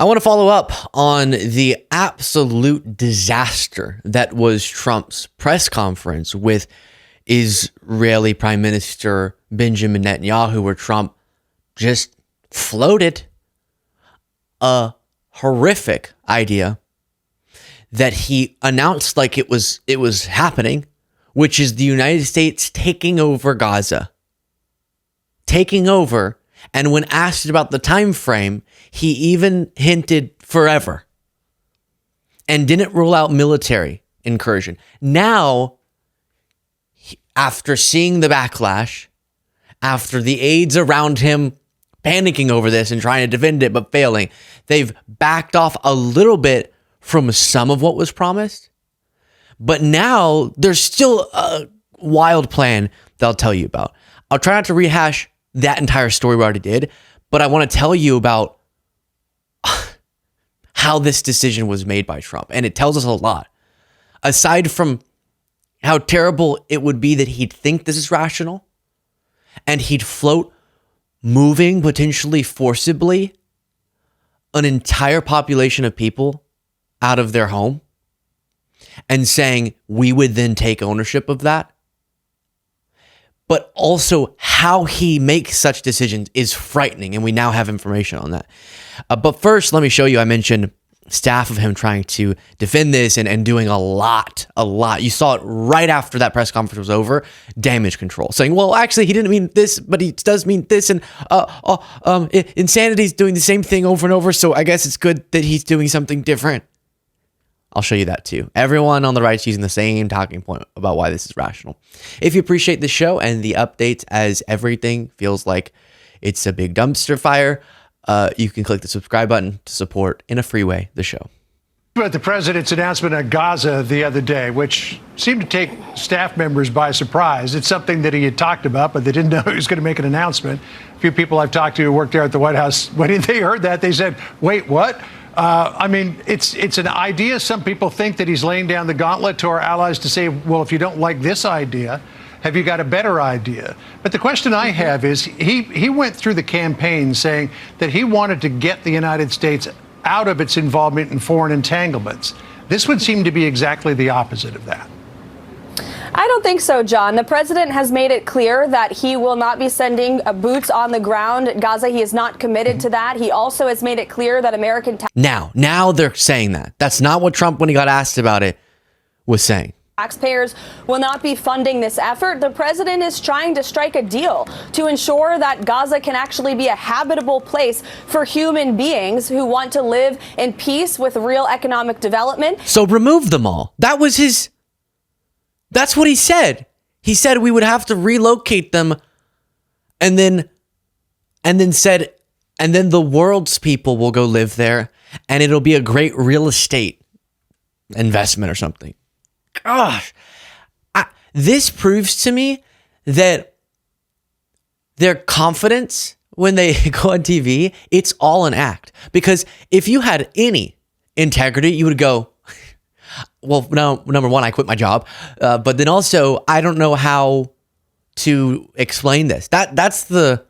I want to follow up on the absolute disaster that was Trump's press conference with Israeli Prime Minister Benjamin Netanyahu, where Trump just floated a horrific idea that he announced like it was happening, which is the United States taking over Gaza. Taking over. And when asked about the time frame, he even hinted forever and didn't rule out military incursion. Now, after seeing the backlash, after the aides around him panicking over this and trying to defend it but failing, they've backed off a little bit from some of what was promised. But now there's still a wild plan that I'll tell you about. I'll try not to rehash that entire story we already did, but I want to tell you about how this decision was made by Trump. And it tells us a lot. Aside from how terrible it would be that he'd think this is rational and he'd float moving potentially forcibly an entire population of people out of their home and saying we would then take ownership of that. But also how he makes such decisions is frightening, and we now have information on that. But first, let me show you. I mentioned staff of him trying to defend this and doing a lot. You saw it right after that press conference was over. Damage control, saying, well, actually, he didn't mean this, but he does mean this. And insanity is doing the same thing over and over, so I guess it's good that he's doing something different. I'll show you that too. Everyone on the right's using the same talking point about why this is rational. If you appreciate the show and the updates as everything feels like it's a big dumpster fire, you can click the subscribe button to support in a free way the show. About the president's announcement on Gaza the other day, which seemed to take staff members by surprise. It's something that he had talked about, but they didn't know he was going to make an announcement. A few people I've talked to who worked there at the White House, when they heard that, they said, wait, what? It's an idea. Some people think that he's laying down the gauntlet to our allies to say, well, if you don't like this idea, have you got a better idea? But the question I have is he went through the campaign saying that he wanted to get the United States out of its involvement in foreign entanglements. This would seem to be exactly the opposite of that. I don't think so, John. The president has made it clear that he will not be sending boots on the ground at Gaza. He is not committed to that. He also has made it clear that American Now they're saying that. That's not what Trump, when he got asked about it, was saying. Taxpayers will not be funding this effort. The president is trying to strike a deal to ensure that Gaza can actually be a habitable place for human beings who want to live in peace with real economic development. So remove them all. That's what he said. He said we would have to relocate them and then the world's people will go live there and it'll be a great real estate investment or something. Gosh, this proves to me that their confidence when they go on TV, it's all an act. Because if you had any integrity, you would go, well, no, number one, I quit my job. But then also, I don't know how to explain this. That's the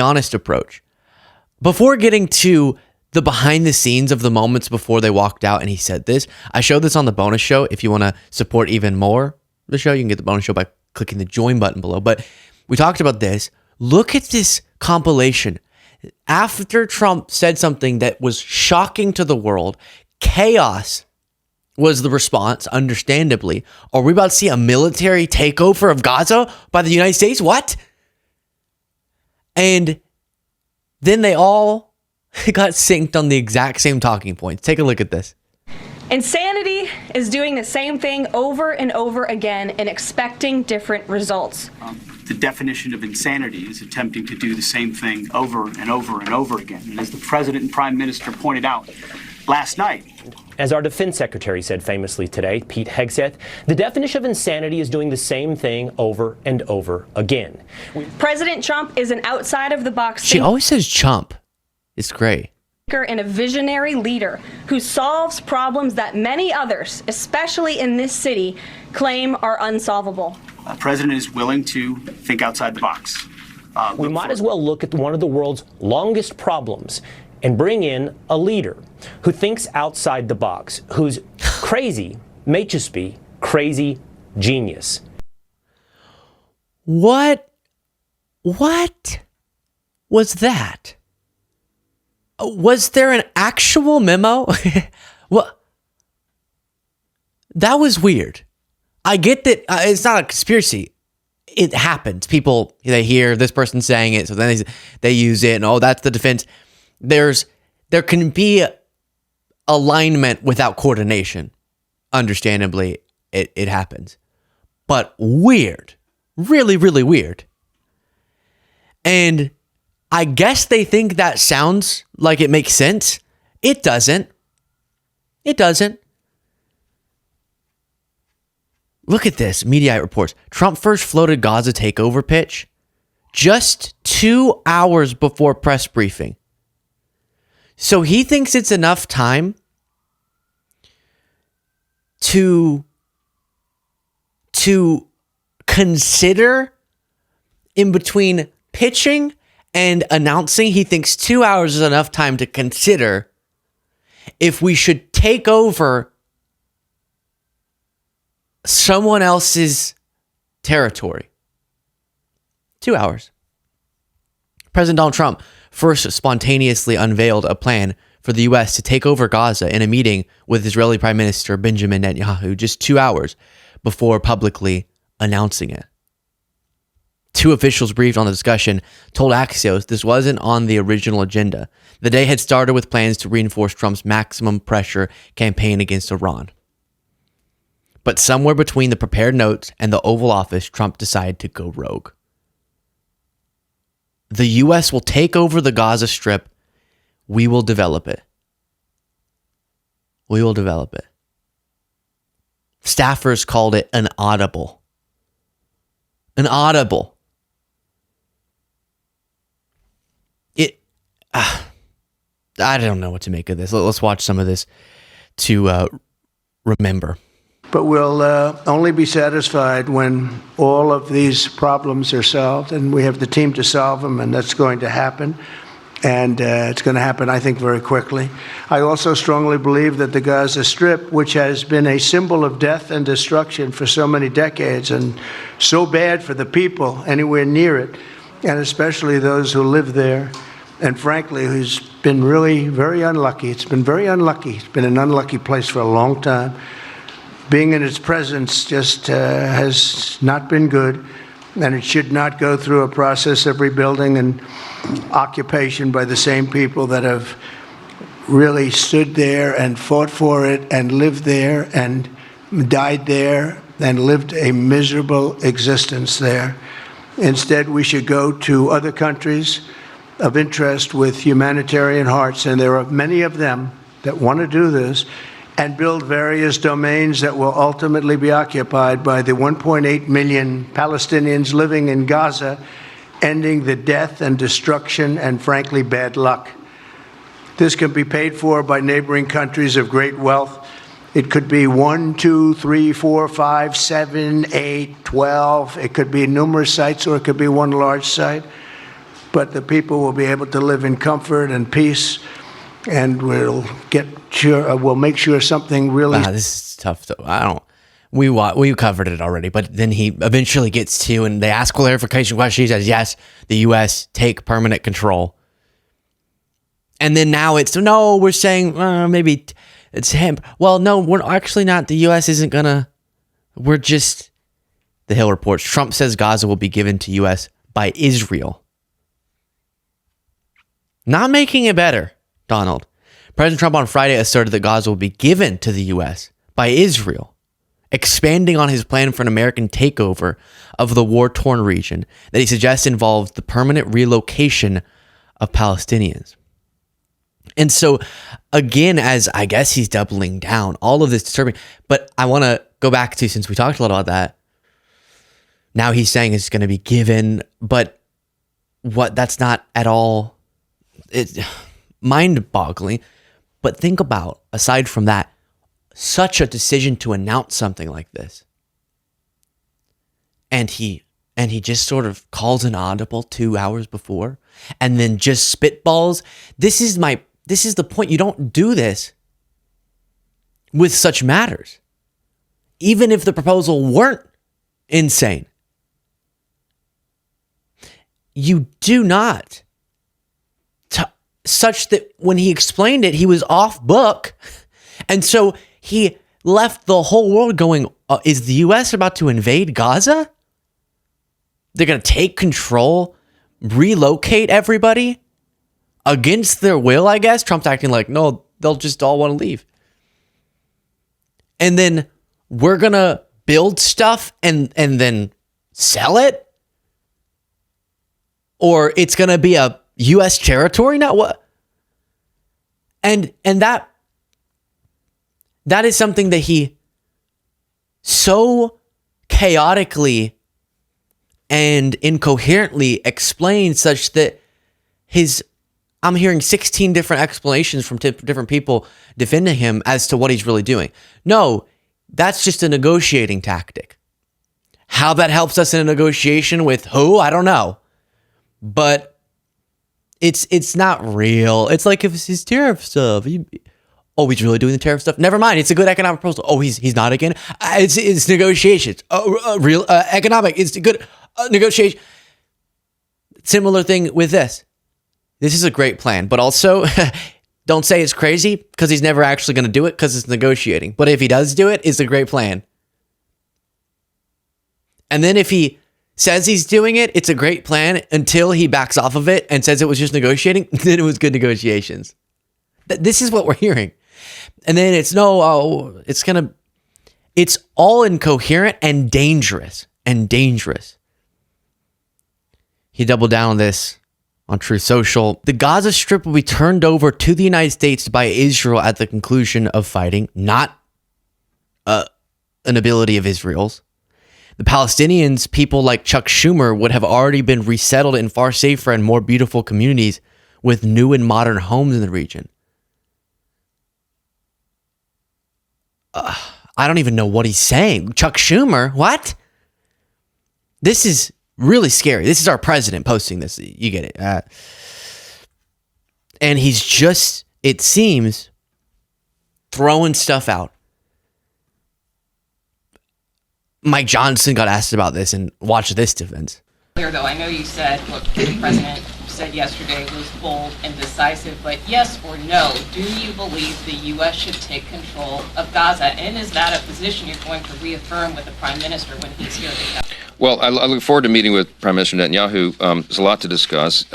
honest approach. Before getting to the behind the scenes of the moments before they walked out and he said this, I showed this on the bonus show. If you want to support even more the show, you can get the bonus show by clicking the join button below. But we talked about this. Look at this compilation. After Trump said something that was shocking to the world, chaos was the response, understandably. Are we about to see a military takeover of Gaza by the United States? What? And then they all got synced on the exact same talking points. Take a look at this. Insanity is doing the same thing over and over again and expecting different results. The definition of insanity is attempting to do the same thing over and over and over again. And as the president and prime minister pointed out last night, as our defense secretary said famously today, Pete Hegseth, the definition of insanity is doing the same thing over and over again. President Trump is an outside-of-the-box She always says chump. It's great. And a visionary leader who solves problems that many others, especially in this city, claim are unsolvable. The president is willing to think outside the box. We might as well look at one of the world's longest problems and bring in a leader who thinks outside the box, who's crazy, may just be crazy genius. What was that? Was there an actual memo? Well, that was weird. I get that it's not a conspiracy. It happens. People, they hear this person saying it, so then they use it, and oh, that's the defense. There can be alignment without coordination. Understandably, it happens. But weird. Really, really weird. And I guess they think that sounds like it makes sense. It doesn't. It doesn't. Look at this. Mediaite reports. Trump first floated Gaza takeover pitch just 2 hours before press briefing. So he thinks it's enough time to consider in between pitching and announcing. He thinks 2 hours is enough time to consider if we should take over someone else's territory. 2 hours. President Donald Trump first spontaneously unveiled a plan for the U.S. to take over Gaza in a meeting with Israeli Prime Minister Benjamin Netanyahu just 2 hours before publicly announcing it. Two officials briefed on the discussion told Axios this wasn't on the original agenda. The day had started with plans to reinforce Trump's maximum pressure campaign against Iran. But somewhere between the prepared notes and the Oval Office, Trump decided to go rogue. The U.S. will take over the Gaza Strip. We will develop it. We will develop it. Staffers called it an audible. An audible. I don't know what to make of this. Let's watch some of this to remember. But we'll only be satisfied when all of these problems are solved, and we have the team to solve them, and that's going to happen. And it's going to happen, I think, very quickly. I also strongly believe that the Gaza Strip, which has been a symbol of death and destruction for so many decades, and so bad for the people anywhere near it, and especially those who live there, and frankly, who's been really very unlucky. It's been very unlucky. It's been an unlucky place for a long time. Being in its presence just has not been good, and it should not go through a process of rebuilding and occupation by the same people that have really stood there and fought for it and lived there and died there and lived a miserable existence there. Instead, we should go to other countries of interest with humanitarian hearts, and there are many of them that want to do this, and build various domains that will ultimately be occupied by the 1.8 million Palestinians living in Gaza, ending the death and destruction and, frankly, bad luck. This can be paid for by neighboring countries of great wealth. It could be 1, 2, 3, 4, 5, 7, 8, 12. It could be numerous sites, or it could be one large site. But the people will be able to live in comfort and peace, and we'll make sure something really. Wow, this is tough though. We covered it already, but then he eventually gets to, and they ask clarification questions. He says, yes, the U.S. take permanent control. And then now it's, no, we're saying maybe it's him. Well, no, we're actually not. The U.S. isn't gonna, we're just, the Hill reports, Trump says Gaza will be given to U.S. by Israel. Not making it better, Donald. President Trump on Friday asserted that Gaza will be given to the U.S. by Israel, expanding on his plan for an American takeover of the war-torn region that he suggests involves the permanent relocation of Palestinians. And so, again, as I guess he's doubling down, all of this disturbing. But I want to go back to, since we talked a lot about that, now he's saying it's going to be given, but that's not at all, it's mind-boggling. But think about, aside from that, such a decision to announce something like this. And he just sort of calls an audible 2 hours before and then just spitballs. This is my this is the point. You don't do this with such matters, even if the proposal weren't insane. You do not, such that when he explained it, he was off book. And so he left the whole world going, is the U.S. about to invade Gaza? They're going to take control, relocate everybody against their will, I guess. Trump's acting like, no, they'll just all want to leave. And then we're going to build stuff and then sell it? Or it's going to be a U.S. territory? Now what? And that is something that he so chaotically and incoherently explained, such that I'm hearing 16 different explanations from different people defending him as to what he's really doing. No, that's just a negotiating tactic. How that helps us in a negotiation with who? I don't know. But it's not real. It's like if it's his tariff stuff. He's really doing the tariff stuff? Never mind. It's a good economic proposal. Oh, he's not again? It's negotiations. Real economic. It's good negotiation. Similar thing with this. This is a great plan, but also don't say it's crazy, because he's never actually going to do it, because it's negotiating. But if he does do it, it's a great plan. And then if he says he's doing it, it's a great plan until he backs off of it and says it was just negotiating, then it was good negotiations. This is what we're hearing. And then it's it's all incoherent and dangerous. He doubled down on this on Truth Social. The Gaza Strip will be turned over to the United States by Israel at the conclusion of fighting, not an ability of Israel's. The Palestinians, people like Chuck Schumer, would have already been resettled in far safer and more beautiful communities with new and modern homes in the region. I don't even know what he's saying. Chuck Schumer? What? This is really scary. This is our president posting this. You get it. And he's just, it seems, throwing stuff out. Mike Johnson got asked about this, and watch this defense. Though I know you said what the president said yesterday was bold and decisive, but yes or no, do you believe the U.S. should take control of Gaza? And is that a position you're going to reaffirm with the prime minister when he's here? Well, I look forward to meeting with Prime Minister Netanyahu. There's a lot to discuss.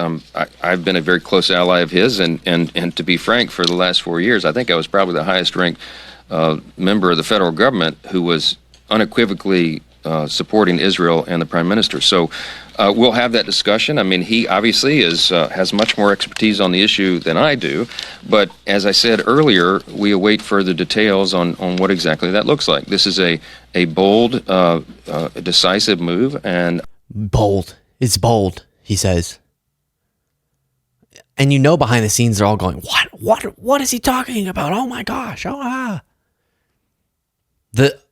I've been a very close ally of his, and to be frank, for the last 4 years, I think I was probably the highest ranked member of the federal government who was unequivocally supporting Israel and the prime minister. So we'll have that discussion. I mean, he obviously has much more expertise on the issue than I do. But as I said earlier, we await further details on what exactly that looks like. This is a bold, decisive move. And bold. It's bold, he says. And behind the scenes, they're all going, what is he talking about? Oh my gosh.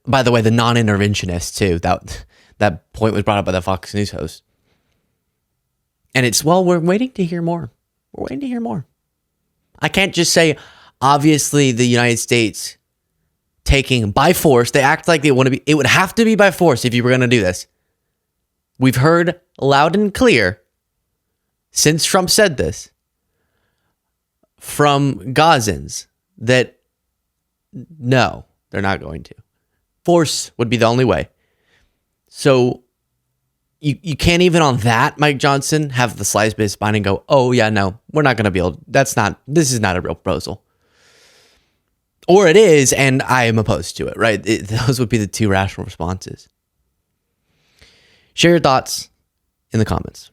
By the way, the non-interventionist too, that point was brought up by the Fox News host. And it's, we're waiting to hear more. I can't just say, obviously, the United States taking by force, they act like they want to be, it would have to be by force if you were going to do this. We've heard loud and clear, since Trump said this, from Gazans, that no, they're not going to. Force would be the only way. So you can't even on that, Mike Johnson, have the sliced bit of spine and go, oh yeah, no, we're not going to be able, this is not a real proposal. Or it is, and I am opposed to it, right? Those would be the two rational responses. Share your thoughts in the comments.